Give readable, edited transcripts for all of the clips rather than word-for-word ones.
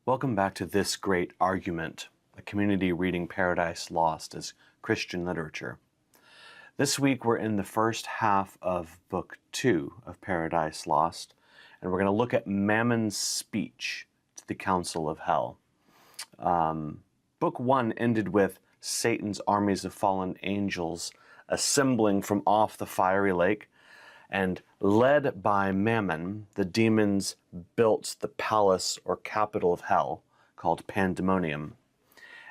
Welcome back to This Great Argument, a community reading Paradise Lost as Christian literature. This week we're in the first half of Book 2 of Paradise Lost, and we're going to look at Mammon's speech to the Council of Hell. Book 1 ended with Satan's armies of fallen angels assembling from off the fiery lake, and led by Mammon, the demons built the palace or capital of hell called Pandemonium.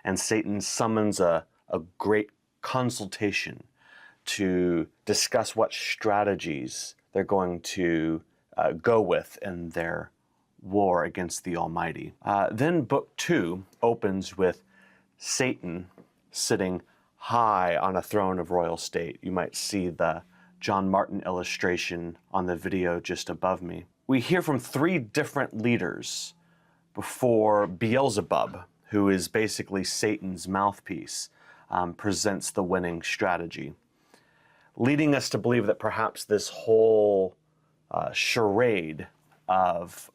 And Satan summons a great consultation to discuss what strategies they're going to go with in their war against the Almighty. Then Book 2 opens with Satan sitting high on a throne of royal state. You might see the John Martin illustration on the video just above me. We hear from 3 different leaders before Beelzebub, who is basically Satan's mouthpiece, presents the winning strategy, leading us to believe that perhaps this whole charade of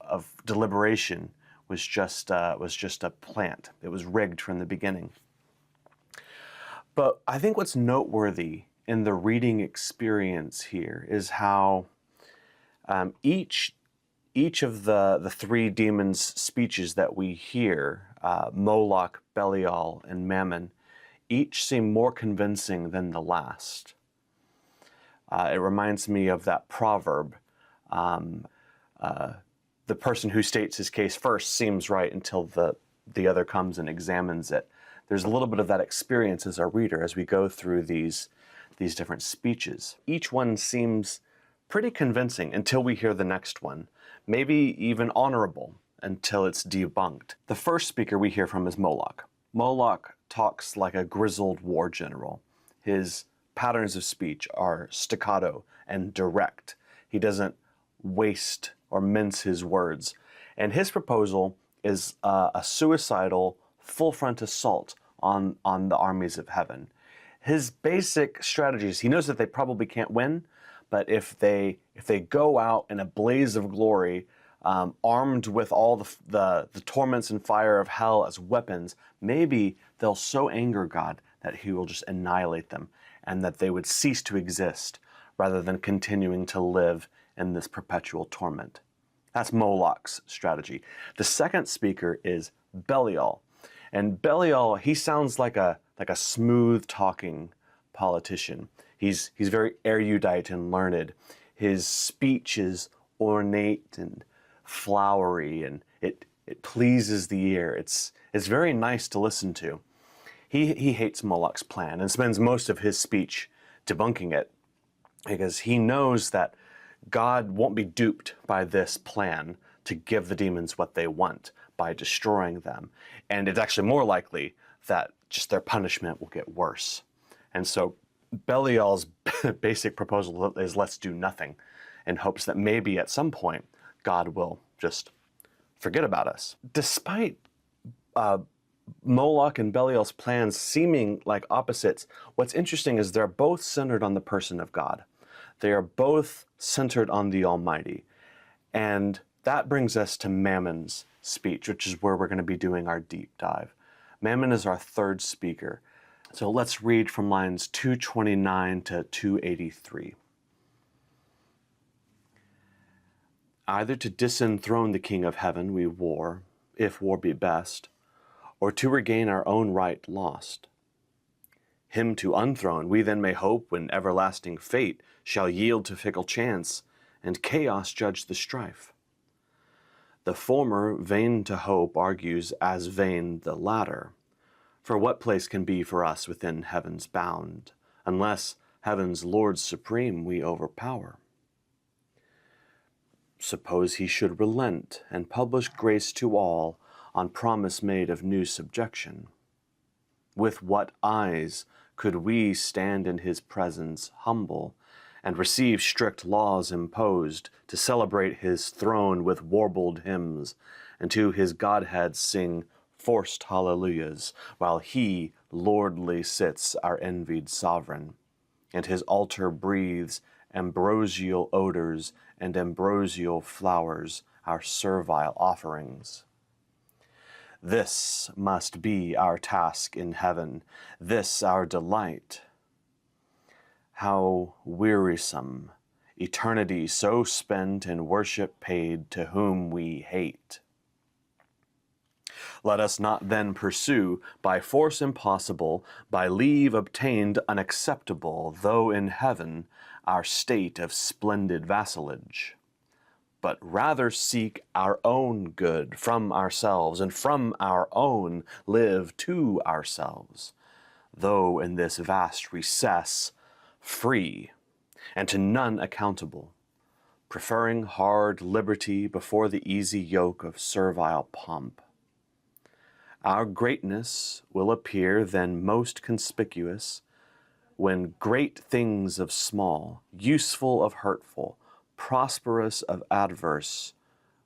deliberation was just a plant. It was rigged from the beginning. But I think what's noteworthy in the reading experience here is how each of the 3 demons' speeches that we hear, Moloch, Belial, and Mammon, each seem more convincing than the last. It reminds me of that proverb, the person who states his case first seems right until the other comes and examines it. There's a little bit of that experience as a reader as we go through these different speeches. Each one seems pretty convincing until we hear the next one, maybe even honorable until it's debunked. The first speaker we hear from is Moloch. Moloch talks like a grizzled war general. His patterns of speech are staccato and direct. He doesn't waste or mince his words. And his proposal is a suicidal, full-front assault on the armies of heaven. His basic strategies, he knows that they probably can't win, but if they go out in a blaze of glory, armed with all the torments and fire of hell as weapons, maybe they'll so anger God that he will just annihilate them and that they would cease to exist rather than continuing to live in this perpetual torment. That's Moloch's strategy. The second speaker is Belial. And Belial, he sounds like a smooth-talking politician. He's very erudite and learned. His speech is ornate and flowery, and it pleases the ear. It's very nice to listen to. He hates Moloch's plan and spends most of his speech debunking it because he knows that God won't be duped by this plan to give the demons what they want by destroying them. And it's actually more likely that just their punishment will get worse. And so Belial's basic proposal is let's do nothing in hopes that maybe at some point God will just forget about us. Despite Moloch and Belial's plans seeming like opposites, what's interesting is they're both centered on the person of God. They are both centered on the Almighty. And that brings us to Mammon's speech, which is where we're going to be doing our deep dive. Mammon is our third speaker. So let's read from lines 229 to 283. Either to disenthrone the King of Heaven we war, if war be best, or to regain our own right lost. Him to unthrone we then may hope when everlasting fate shall yield to fickle chance, and chaos judge the strife. The former, vain to hope, argues as vain the latter. For what place can be for us within heaven's bound, unless heaven's Lord supreme we overpower? Suppose he should relent and publish grace to all on promise made of new subjection. With what eyes could we stand in his presence humble and receive strict laws imposed to celebrate his throne with warbled hymns, and to his Godhead sing forced hallelujahs, while he lordly sits our envied sovereign, and his altar breathes ambrosial odors and ambrosial flowers, our servile offerings? This must be our task in heaven, this our delight. How wearisome, eternity so spent in worship paid to whom we hate. Let us not then pursue, by force impossible, by leave obtained unacceptable, though in heaven, our state of splendid vassalage, but rather seek our own good from ourselves, and from our own live to ourselves, though in this vast recess, free, and to none accountable, preferring hard liberty before the easy yoke of servile pomp. Our greatness will appear then most conspicuous when great things of small, useful of hurtful, prosperous of adverse,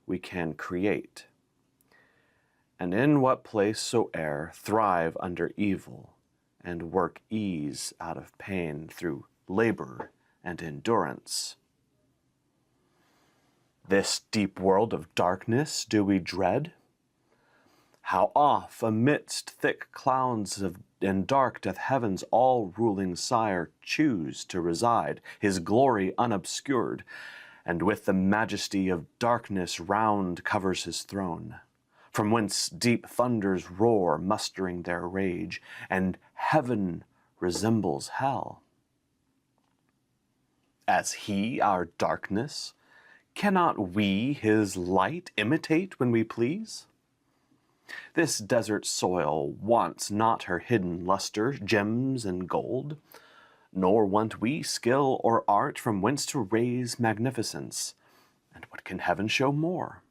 we can create. And in what place soe'er thrive under evil, and work ease out of pain through labor and endurance. This deep world of darkness do we dread? How oft amidst thick clouds and dark doth heaven's all-ruling sire choose to reside, his glory unobscured, and with the majesty of darkness round covers his throne, from whence deep thunders roar, mustering their rage, and heaven resembles hell. As he our darkness, cannot we his light imitate when we please? This desert soil wants not her hidden luster, gems and gold, nor want we skill or art from whence to raise magnificence. And what can heaven show more?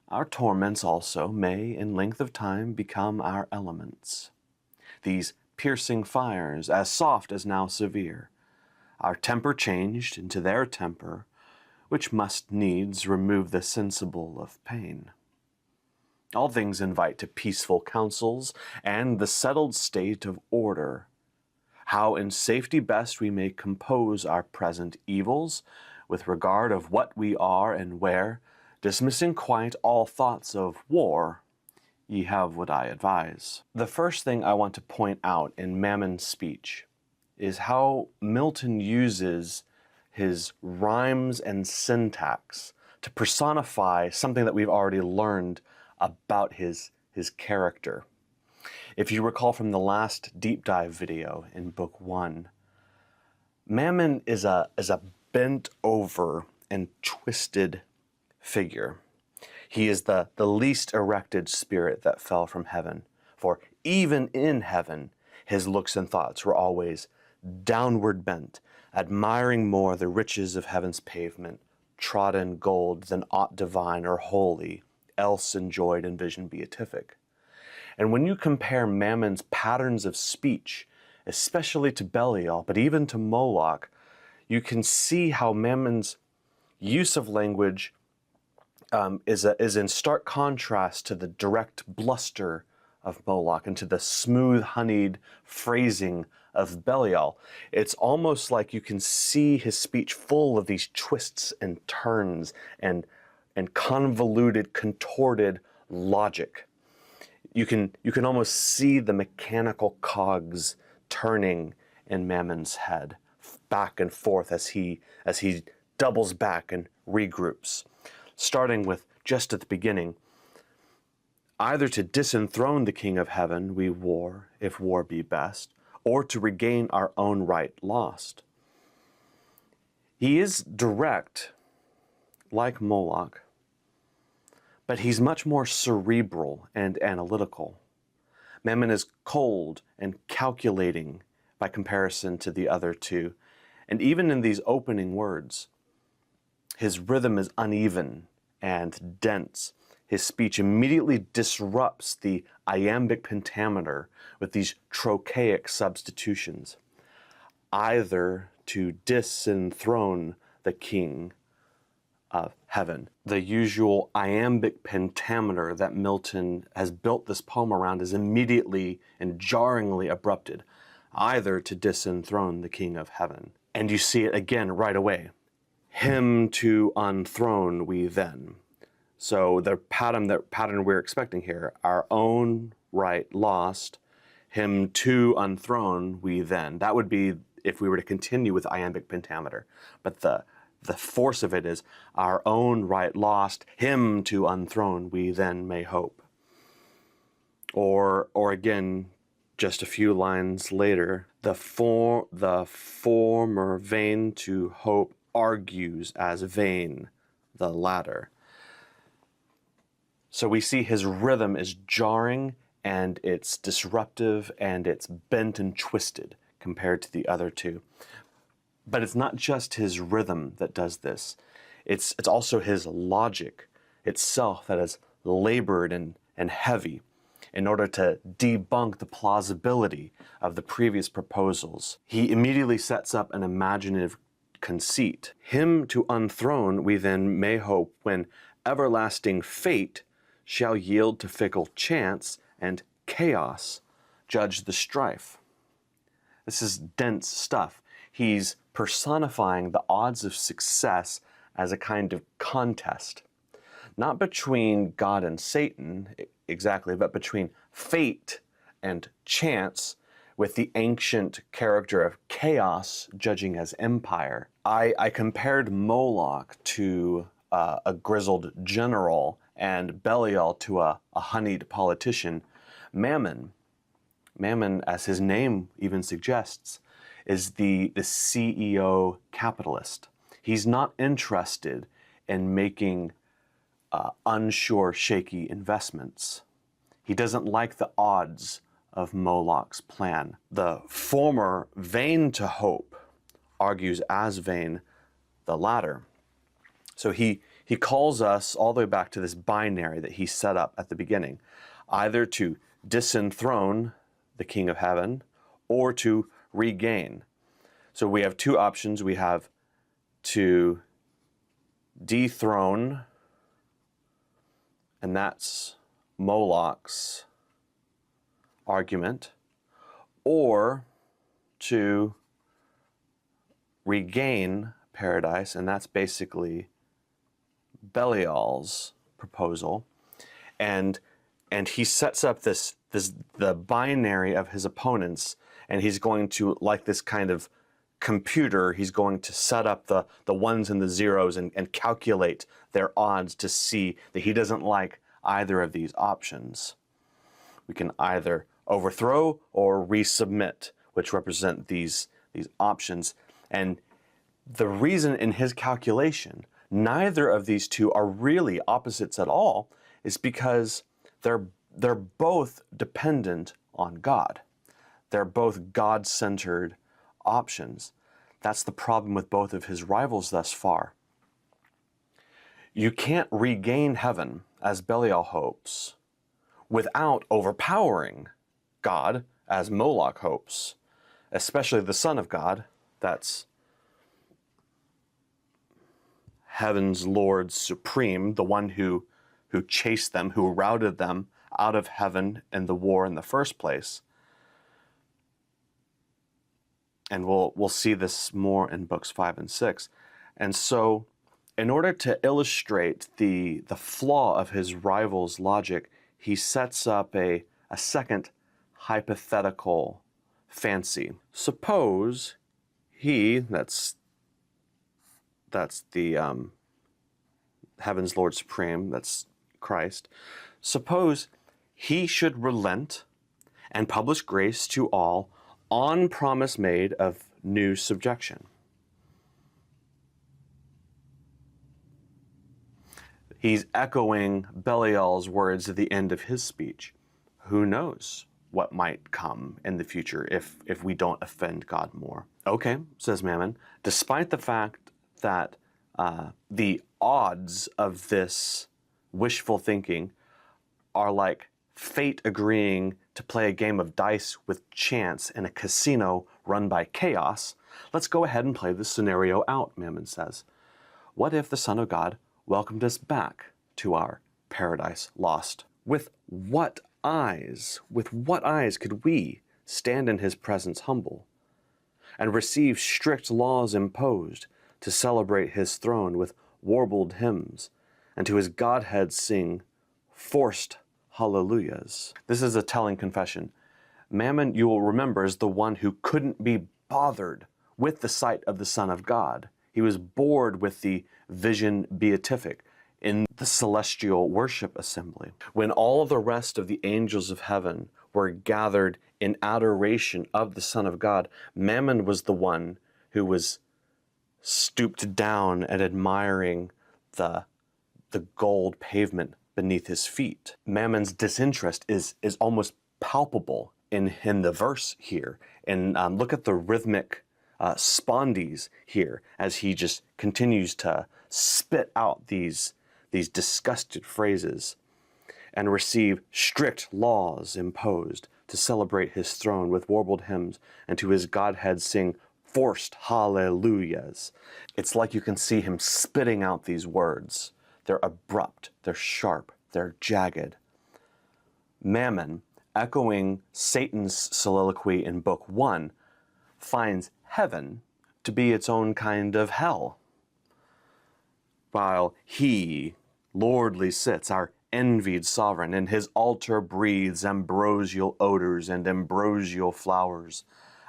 Our torments also may in length of time become our elements. These piercing fires, as soft as now severe, our temper changed into their temper, which must needs remove the sensible of pain. All things invite to peaceful counsels and the settled state of order. How in safety best we may compose our present evils, with regard of what we are and where, dismissing quite all thoughts of war, ye have what I advise. The first thing I want to point out in Mammon's speech is how Milton uses his rhymes and syntax to personify something that we've already learned about his character. If you recall from the last deep dive video in book 1, Mammon is a bent over and twisted figure. He is the least erected spirit that fell from heaven, for even in heaven his looks and thoughts were always downward bent, admiring more the riches of heaven's pavement, trodden gold, than aught divine or holy else enjoyed in vision beatific. And when you compare Mammon's patterns of speech, especially to Belial, but even to Moloch, you can see how Mammon's use of language is in stark contrast to the direct bluster of Moloch and to the smooth, honeyed phrasing of Belial. It's almost like you can see his speech full of these twists and turns and convoluted, contorted logic. You can almost see the mechanical cogs turning in Mammon's head, back and forth as he doubles back and regroups. Starting with just at the beginning, either to disenthrone the King of Heaven we war, if war be best, or to regain our own right lost. He is direct, like Moloch, but he's much more cerebral and analytical. Mammon is cold and calculating by comparison to the other two, and even in these opening words, his rhythm is uneven and dense. His speech immediately disrupts the iambic pentameter with these trochaic substitutions, either to disenthrone the King of Heaven. The usual iambic pentameter that Milton has built this poem around is immediately and jarringly abrupted, either to disenthrone the King of Heaven. And you see it again right away. Him to unthrone we then, So the pattern we're expecting here, our own right lost, him to unthrown, we then. That would be if we were to continue with iambic pentameter. But the force of it is our own right lost, him to unthrown, we then may hope. Or again, just a few lines later, the former vain to hope argues as vain the latter. So we see his rhythm is jarring and it's disruptive and it's bent and twisted compared to the other two. But it's not just his rhythm that does this. It's also his logic itself that is labored and heavy in order to debunk the plausibility of the previous proposals. He immediately sets up an imaginative conceit. Him to unthrone we then may hope when everlasting fate shall yield to fickle chance and chaos judge the strife. This is dense stuff. He's personifying the odds of success as a kind of contest, not between God and Satan exactly, but between fate and chance, with the ancient character of chaos judging as empire. I compared Moloch to a grizzled general and Belial to a honeyed politician. Mammon, as his name even suggests, is the CEO capitalist. He's not interested in making unsure, shaky investments. He doesn't like the odds of Moloch's plan. The former, vain to hope, argues as vain the latter. So he calls us all the way back to this binary that he set up at the beginning, either to disenthrone the King of Heaven or to regain. So we have two options. We have to dethrone, and that's Moloch's argument, or to regain paradise, and that's basically Belial's proposal. And he sets up the binary of his opponents, and he's going to, like this kind of computer, he's going to set up the ones and the zeros and calculate their odds to see that he doesn't like either of these options. We can either overthrow or resubmit, which represent these options. And the reason in his calculation neither of these two are really opposites at all is because they're both dependent on God. They're both God-centered options. That's the problem with both of his rivals thus far. You can't regain heaven, as Belial hopes, without overpowering God, as Moloch hopes, especially the Son of God. That's heaven's Lord supreme, the one who chased them, who routed them out of heaven in the war in the first place. And we'll see this more in books 5 and 6. And so, in order to illustrate the flaw of his rival's logic, he sets up a second hypothetical fancy. Suppose he, that's the heaven's Lord Supreme, that's Christ, suppose he should relent and publish grace to all on promise made of new subjection. He's echoing Belial's words at the end of his speech. Who knows what might come in the future if we don't offend God more? Okay, says Mammon, despite the fact that the odds of this wishful thinking are like fate agreeing to play a game of dice with chance in a casino run by chaos, let's go ahead and play this scenario out, Mammon says. What if the Son of God welcomed us back to our paradise lost? With what eyes could we stand in his presence humble and receive strict laws imposed to celebrate his throne with warbled hymns and to his Godhead sing forced hallelujahs. This is a telling confession. Mammon, you will remember, is the one who couldn't be bothered with the sight of the Son of God. He was bored with the vision beatific in the celestial worship assembly. When all the rest of the angels of heaven were gathered in adoration of the Son of God, Mammon was the one who was stooped down and admiring the gold pavement beneath his feet. Mammon's disinterest is almost palpable in the verse here. And look at the rhythmic spondies here as he just continues to spit out these disgusted phrases and receive strict laws imposed to celebrate his throne with warbled hymns, and to his Godhead sing forced hallelujahs. It's like you can see him spitting out these words. They're abrupt, they're sharp, they're jagged. Mammon, echoing Satan's soliloquy in Book 1, finds heaven to be its own kind of hell, while he lordly sits, our envied sovereign, in his altar breathes ambrosial odors and ambrosial flowers,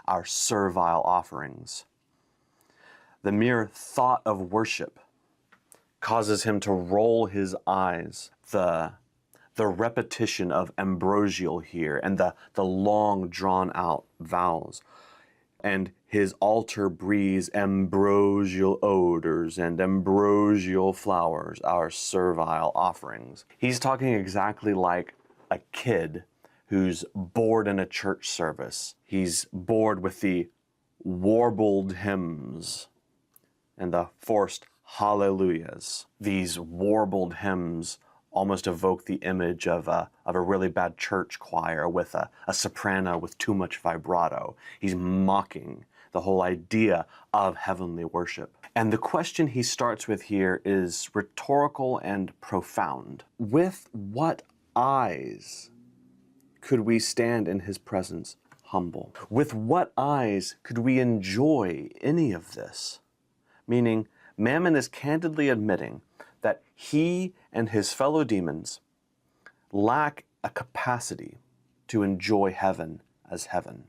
our servile offerings. The mere thought of worship causes him to roll his eyes. The repetition of ambrosial here and the long drawn out vowels. And his altar breathes ambrosial odors and ambrosial flowers, our servile offerings. He's talking exactly like a kid who's bored in a church service. He's bored with the warbled hymns and the forced hallelujahs. These warbled hymns almost evoke the image of a really bad church choir with a soprano with too much vibrato. He's mocking the whole idea of heavenly worship. And the question he starts with here is rhetorical and profound. With what eyes could we stand in his presence humble? With what eyes could we enjoy any of this? Meaning, Mammon is candidly admitting that he and his fellow demons lack a capacity to enjoy heaven as heaven.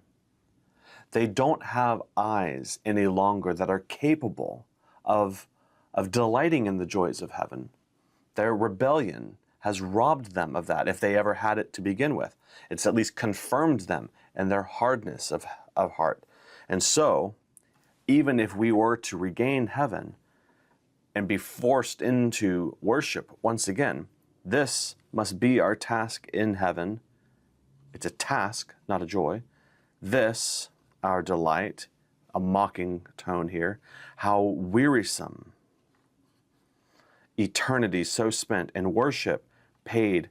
They don't have eyes any longer that are capable of delighting in the joys of heaven. Their rebellion has robbed them of that, if they ever had it to begin with. It's at least confirmed them in their hardness of heart. And so, even if we were to regain heaven and be forced into worship once again, this must be our task in heaven. It's a task, not a joy. This, our delight, a mocking tone here. How wearisome. Eternity so spent in worship paid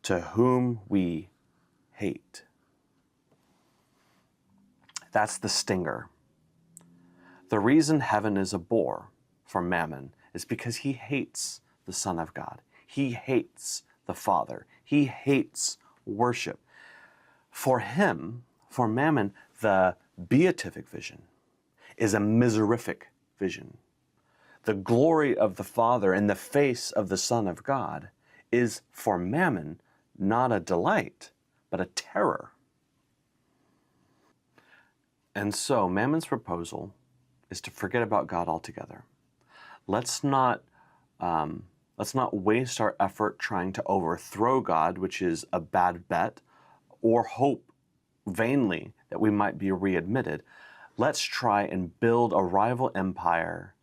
to whom we hate. That's the stinger. The reason heaven is a bore for Mammon is because he hates the Son of God. He hates the Father. He hates worship. For him, for Mammon, the beatific vision is a miserific vision. The glory of the Father in the face of the Son of God is for Mammon not a delight, but a terror. And so Mammon's proposal is to forget about God altogether. Let's not waste our effort trying to overthrow God, which is a bad bet, or hope vainly that we might be readmitted. Let's try and build a rival empire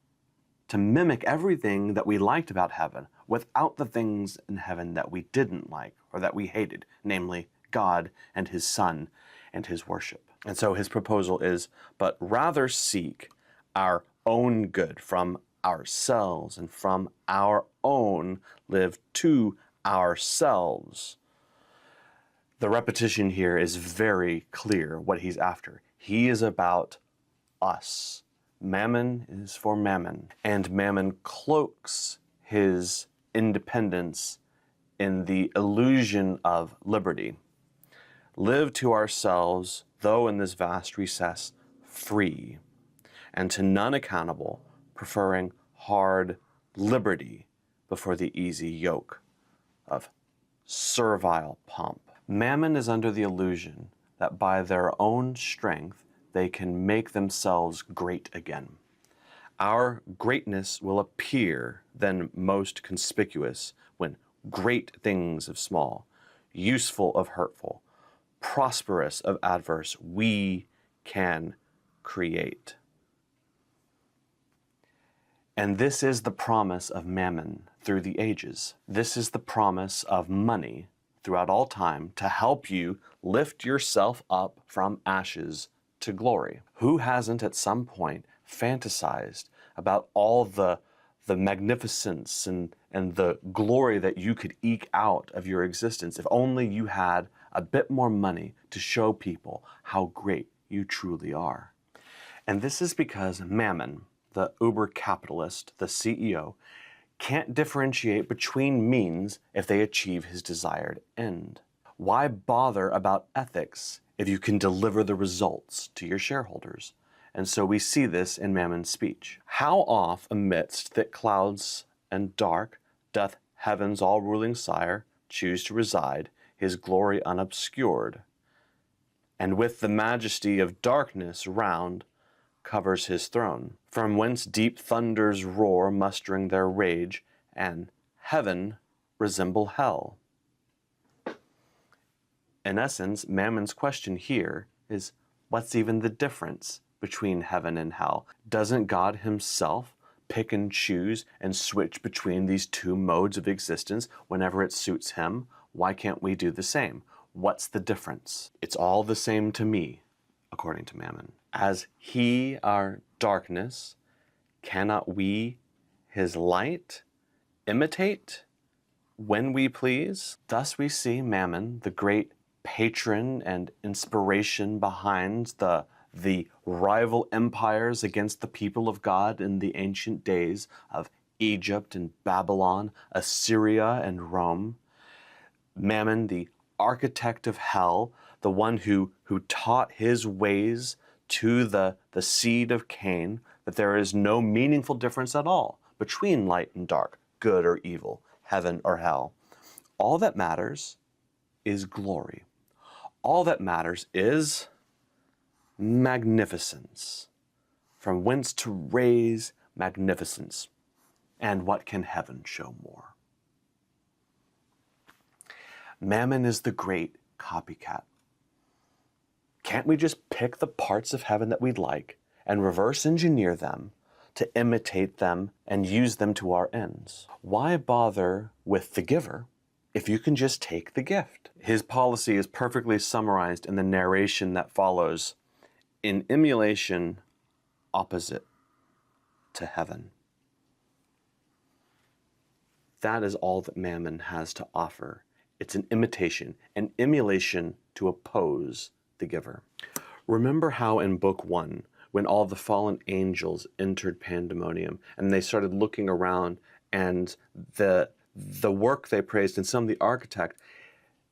to mimic everything that we liked about heaven without the things in heaven that we didn't like or that we hated, namely God and his Son and his worship. And so his proposal is, but rather seek our own good from ourselves, and from our own live to ourselves. The repetition here is very clear what he's after. He is about us. Mammon is for Mammon. And Mammon cloaks his independence in the illusion of liberty. Live to ourselves, though in this vast recess, free, and to none accountable, preferring hard liberty before the easy yoke of servile pomp. Mammon is under the illusion that by their own strength they can make themselves great again. Our greatness will appear then most conspicuous when great things of small, useful of hurtful, prosperous of adverse, we can create. And this is the promise of Mammon through the ages. This is the promise of money throughout all time to help you lift yourself up from ashes to glory. Who hasn't at some point fantasized about all the magnificence and the glory that you could eke out of your existence if only you had a bit more money to show people how great you truly are? And this is because Mammon, the uber capitalist, the CEO, can't differentiate between means if they achieve his desired end. Why bother about ethics if you can deliver the results to your shareholders? And so we see this in Mammon's speech. How oft amidst thick clouds and dark doth heaven's all-ruling sire choose to reside, his glory unobscured, and with the majesty of darkness round covers his throne, from whence deep thunders roar, mustering their rage, and heaven resemble hell. In essence, Mammon's question here is, what's even the difference between heaven and hell? Doesn't God himself pick and choose and switch between these two modes of existence whenever it suits him? Why can't we do the same? What's the difference? It's all the same to me, according to Mammon. As he our darkness, cannot we his light imitate when we please? Thus we see Mammon, the great patron and inspiration behind the rival empires against the people of God in the ancient days of Egypt and Babylon, Assyria and Rome. Mammon, the architect of hell, the one who taught his ways to the seed of Cain, that there is no meaningful difference at all between light and dark, good or evil, heaven or hell. All that matters is glory. All that matters is magnificence. From whence to raise magnificence? And what can heaven show more? Mammon is the great copycat. Can't we just pick the parts of heaven that we'd like and reverse engineer them to imitate them and use them to our ends? Why bother with the giver if you can just take the gift? His policy is perfectly summarized in the narration that follows: in emulation opposite to heaven. That is all that Mammon has to offer. It's an imitation, an emulation to oppose the giver. Remember how in Book 1, when all the fallen angels entered Pandemonium and they started looking around, and the work they praised and some of the architect,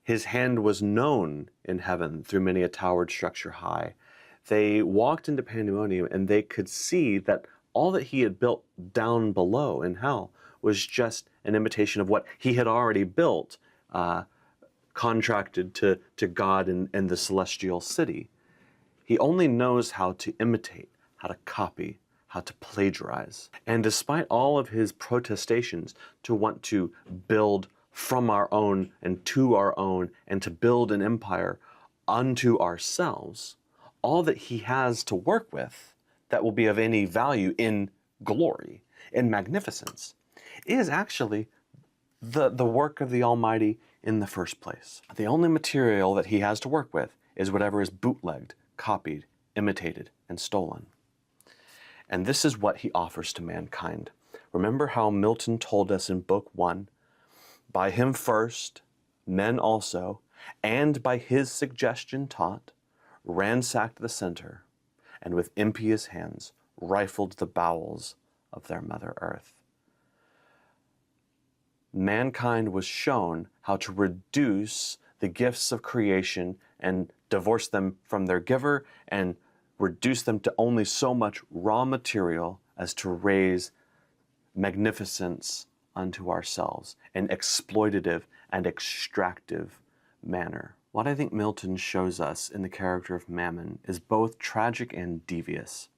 his hand was known in heaven through many a towered structure high. They walked into Pandemonium and they could see that all that he had built down below in hell was just an imitation of what he had already built, contracted to God in the celestial city. He only knows how to imitate, how to copy, how to plagiarize. And despite all of his protestations to want to build from our own and to our own and to build an empire unto ourselves, all that he has to work with that will be of any value in glory, in magnificence, is actually the work of the Almighty in the first place. The only material that he has to work with is whatever is bootlegged, copied, imitated, and stolen. And this is what he offers to mankind. Remember how Milton told us in Book 1, by him first, men also, and by his suggestion taught, ransacked the center, and with impious hands rifled the bowels of their Mother Earth. Mankind was shown how to reduce the gifts of creation and divorce them from their giver and reduce them to only so much raw material as to raise magnificence unto ourselves in exploitative and extractive manner. What I think Milton shows us in the character of Mammon is both tragic and devious.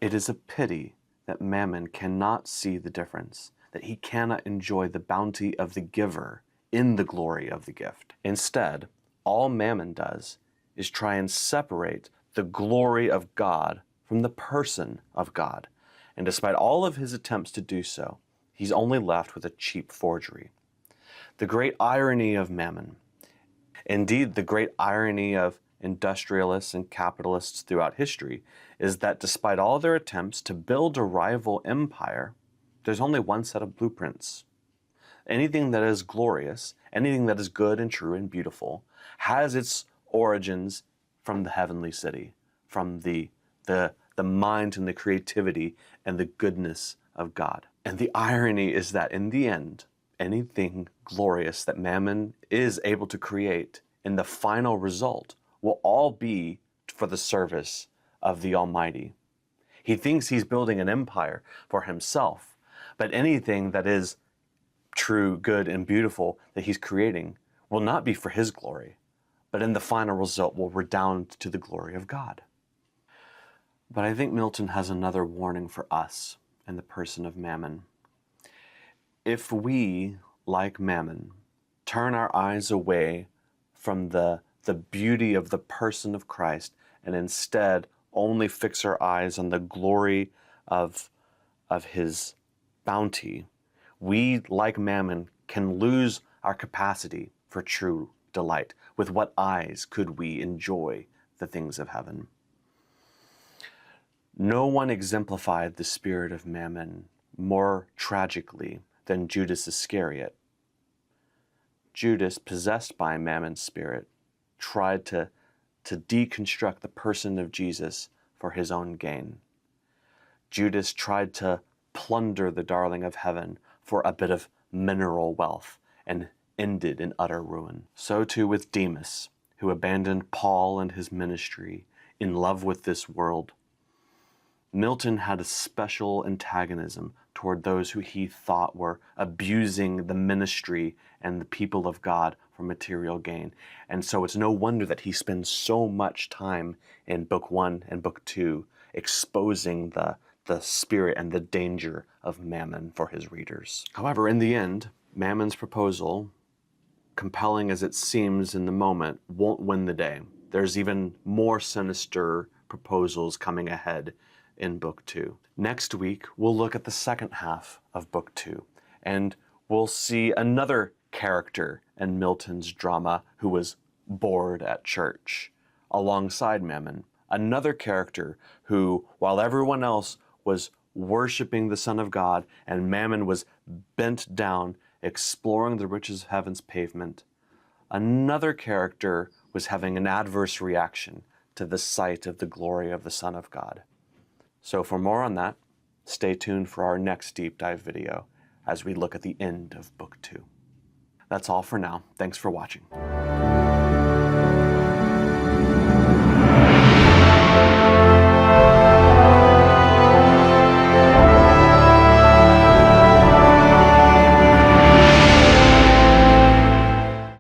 It is a pity that Mammon cannot see the difference, that he cannot enjoy the bounty of the giver in the glory of the gift. Instead, all Mammon does is try and separate the glory of God from the person of God. And despite all of his attempts to do so, he's only left with a cheap forgery. The great irony of Mammon, indeed the great irony of industrialists and capitalists throughout history, is that despite all their attempts to build a rival empire, there's only one set of blueprints. Anything that is glorious, anything that is good and true and beautiful, has its origins from the heavenly city, from the mind and the creativity and the goodness of God. And the irony is that in the end, anything glorious that Mammon is able to create in the final result will all be for the service of the Almighty. He thinks he's building an empire for himself, but anything that is true, good, and beautiful that he's creating will not be for his glory, but in the final result will redound to the glory of God. But I think Milton has another warning for us in the person of Mammon. If we, like Mammon, turn our eyes away from the beauty of the person of Christ and instead only fix our eyes on the glory of his bounty, we, like Mammon, can lose our capacity for true delight. With what eyes could we enjoy the things of heaven? No one exemplified the spirit of Mammon more tragically than Judas Iscariot. Judas, possessed by Mammon's spirit, tried to deconstruct the person of Jesus for his own gain. Judas tried to plunder the darling of heaven for a bit of mineral wealth and ended in utter ruin. So too with Demas, who abandoned Paul and his ministry in love with this world. Milton had a special antagonism toward those who he thought were abusing the ministry and the people of God for material gain. And so it's no wonder that he spends so much time in Book 1 and Book 2 exposing the spirit and the danger of Mammon for his readers. However, in the end, Mammon's proposal, compelling as it seems in the moment, won't win the day. There's even more sinister proposals coming ahead in Book 2. Next week, we'll look at the second half of Book 2, and we'll see another character in Milton's drama who was bored at church, alongside Mammon. Another character who, while everyone else was worshiping the Son of God and Mammon was bent down, exploring the riches of heaven's pavement, another character was having an adverse reaction to the sight of the glory of the Son of God. So for more on that, stay tuned for our next deep dive video as we look at the end of Book 2. That's all for now. Thanks for watching.